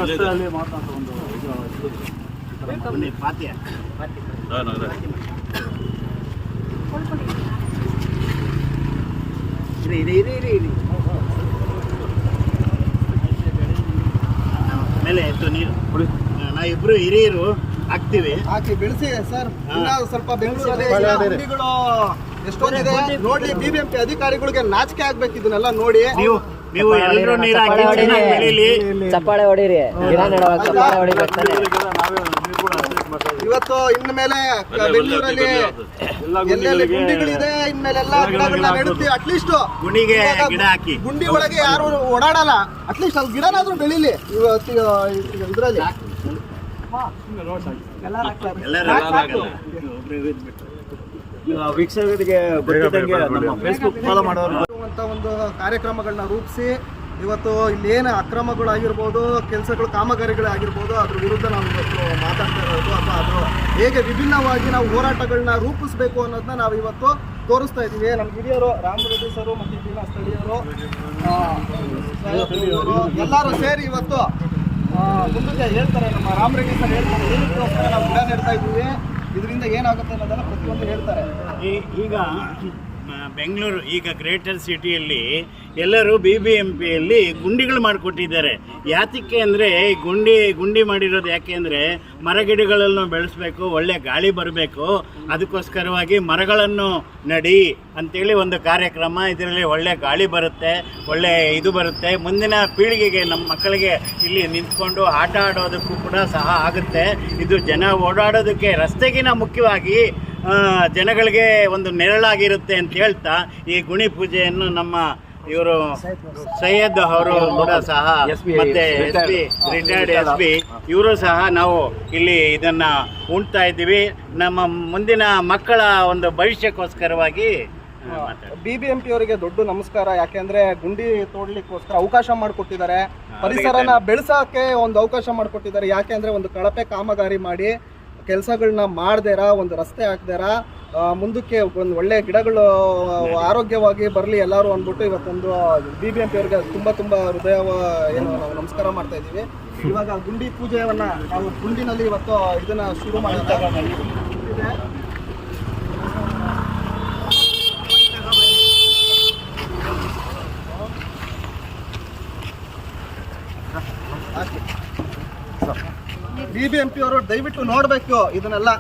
ರಸ್ತೆಯಲ್ಲಿ ಮಾತನಾಡುವಂಥ ಒಂದು ಪಾತ್ಯ ಮೇಲೆ ಎತ್ತು ನೀರು ನಾವಿಬ್ರು ಹಿರಿಯರು ಹಾಕಿ ಬೆಳೆಸಿ ಸರ್. ಸ್ವಲ್ಪ ಬೆಂಗಳೂರಲ್ಲಿ ಎಷ್ಟೊಂದಿದೆ ನೋಡಿ. ಬಿಬಿಎಂಪಿ ಅಧಿಕಾರಿಗಳಿಗೆ ನಾಚಿಕೆ ಆಗ್ಬೇಕು ಇದನ್ನೆಲ್ಲ ನೋಡಿ. ನೀವು ಎಲ್ಲರೂ ನೀರು ಹಾಕಿ ಬೆಳೀಲಿ, ಚಪ್ಪಾಳೆ ಹೊಡೀರಿ, ಗಿಡ ನೆಡುವಾಗ ಚಪ್ಪಾಳೆ ಹೊಡಿಬೇಕು. ಇವತ್ತು ಇನ್ಮೇಲೆ ಬೆಂಗಳೂರಲ್ಲಿ ಎಲ್ಲೆಲ್ಲಿ ಗುಂಡಿಗಳಿದೆ ಇನ್ಮೇಲೆಲ್ಲ ಗಿಡಗಳನ್ನ ನೆಡುತ್ತೀವಿ. ಅಟ್ಲೀಸ್ಟ್ ಗುಂಡಿಗೆ ಗಿಡ ಹಾಕಿ, ಗುಂಡಿ ಒಳಗೆ ಯಾರು ಓಡಾಡಲ್ಲ, ಅಟ್ಲೀಸ್ಟ್ ಅಲ್ಲಿ ಗಿಡನಾದ್ರೂ ಬೆಳೀಲಿ. ಇದ್ರಲ್ಲಿ ವೀಕ್ಷಕರಿಗೆ ಫೇಸ್ಬುಕ್ ಫಾಲೋ ಮಾಡೋರು ಅಂತ ಒಂದು ಕಾರ್ಯಕ್ರಮಗಳನ್ನ ರೂಪಿಸಿ ಇವತ್ತು ಇಲ್ಲೇನು ಅಕ್ರಮಗಳಾಗಿರ್ಬೋದು, ಕೆಲಸಗಳು ಕಾಮಗಾರಿಗಳಾಗಿರ್ಬೋದು, ಅದ್ರ ವಿರುದ್ಧ ನಾವು ಇವತ್ತು ಮಾತಾಡ್ತಾ ಇರೋದು ಅಥವಾ ಅದ್ರ ಹೇಗೆ ವಿಭಿನ್ನವಾಗಿ ನಾವು ಹೋರಾಟಗಳನ್ನ ರೂಪಿಸಬೇಕು ಅನ್ನೋದನ್ನ ನಾವು ಇವತ್ತು ತೋರಿಸ್ತಾ ಇದ್ದೀವಿ. ನಮ್ಮ ಹಿರಿಯರು ರಾಮರೆಡ್ಡಿ ಸರು ಮತ್ತು ಇಲ್ಲಿನ ಸ್ಥಳೀಯರು ಎಲ್ಲರೂ ಸೇರಿ ಇವತ್ತು ಮುಂದಕ್ಕೆ ಹೇಳ್ತಾರೆ. ನಮ್ಮ ರಾಮರೆಡ್ಡಿ ಸರ್ ಹೇಳ್ತಾರೆ ಏನಕ್ಕೋಸ್ಕರ ನಾವು ಗಿಡ ನೆಡ್ತಾ ಇದ್ದೀವಿ, ಇದರಿಂದ ಏನಾಗುತ್ತೆ ಅನ್ನೋದನ್ನ ಪ್ರತಿಯೊಂದು ಹೇಳ್ತಾರೆ. ಈಗ ಬೆಂಗಳೂರು ಈಗ ಗ್ರೇಟರ್ ಸಿಟಿಯಲ್ಲಿ ಎಲ್ಲರೂ BBMPಯಲ್ಲಿ ಗುಂಡಿಗಳು ಮಾಡಿಕೊಟ್ಟಿದ್ದಾರೆ. ಯಾತಕ್ಕೆ ಅಂದರೆ ಗುಂಡಿ ಮಾಡಿರೋದು ಯಾಕೆ ಅಂದರೆ ಮರಗಿಡಗಳನ್ನು ಬೆಳೆಸಬೇಕು, ಒಳ್ಳೆ ಗಾಳಿ ಬರಬೇಕು, ಅದಕ್ಕೋಸ್ಕರವಾಗಿ ಮರಗಳನ್ನು ನಡಿ ಅಂಥೇಳಿ ಒಂದು ಕಾರ್ಯಕ್ರಮ. ಇದರಲ್ಲಿ ಒಳ್ಳೆ ಗಾಳಿ ಬರುತ್ತೆ, ಒಳ್ಳೆ ಇದು ಬರುತ್ತೆ. ಮುಂದಿನ ಪೀಳಿಗೆಗೆ ನಮ್ಮ ಮಕ್ಕಳಿಗೆ ಇಲ್ಲಿ ನಿಂತ್ಕೊಂಡು ಆಟ ಆಡೋದಕ್ಕೂ ಕೂಡ ಸಹ ಆಗುತ್ತೆ. ಇದು ಜನ ಓಡಾಡೋದಕ್ಕೆ ರಸ್ತೆಗಿನ ಮುಖ್ಯವಾಗಿ ಜನಗಳಿಗೆ ಒಂದು ನೆರಳಾಗಿರುತ್ತೆ ಅಂತ ಹೇಳ್ತಾ ಈ ಗುಣಿ ಪೂಜೆಯನ್ನು ನಮ್ಮ ಇವರು ಸೈಯದ್ ಅವರು ಕೂಡ ಸಹ ಮತ್ತೆ ರಿಟೈರ್ಡ್ SP ಇವರು ಸಹ ನಾವು ಇಲ್ಲಿ ಇದನ್ನು ಉಣ್ತಾ ಇದ್ದೀವಿ. ನಮ್ಮ ಮುಂದಿನ ಮಕ್ಕಳ ಒಂದು ಭವಿಷ್ಯಕ್ಕೋಸ್ಕರವಾಗಿ BBMP ಅವರಿಗೆ ದೊಡ್ಡ ನಮಸ್ಕಾರ. ಯಾಕೆಂದ್ರೆ ಗುಂಡಿ ತೋಡ್ಲಿಕ್ಕೋಸ್ಕರ ಅವಕಾಶ ಮಾಡಿಕೊಟ್ಟಿದ್ದಾರೆ, ಪರಿಸರನ ಬೆಳೆಸೋಕೆ ಒಂದು ಅವಕಾಶ ಮಾಡಿಕೊಟ್ಟಿದ್ದಾರೆ. ಯಾಕೆಂದ್ರೆ ಒಂದು ಕಳಪೆ ಕಾಮಗಾರಿ ಮಾಡಿ ಕೆಲಸಗಳನ್ನ ಮಾಡ್ದೇರ, ಒಂದು ರಸ್ತೆ ಹಾಕ್ದೇರ, ಮುಂದಕ್ಕೆ ಒಂದು ಒಳ್ಳೆ ಗಿಡಗಳು ಆರೋಗ್ಯವಾಗಿ ಬರಲಿ ಎಲ್ಲರೂ ಅಂದ್ಬಿಟ್ಟು ಇವತ್ತೊಂದು BBMP ಅವರಿಗೆ ತುಂಬ ಹೃದಯ ಏನು ನಾವು ನಮಸ್ಕಾರ ಮಾಡ್ತಾ ಇದ್ದೀವಿ. ಇವಾಗ ಗುಂಡಿ ಪೂಜೆಯನ್ನ ನಾವು ಗುಂಡಿನಲ್ಲಿ ಇವತ್ತು ಇದನ್ನ ಶುರು ಮಾಡಿದ್ದೇವೆ. BBMP ಅವರು ದಯವಿಟ್ಟು ನೋಡಬೇಕು ಇದನ್ನೆಲ್ಲ.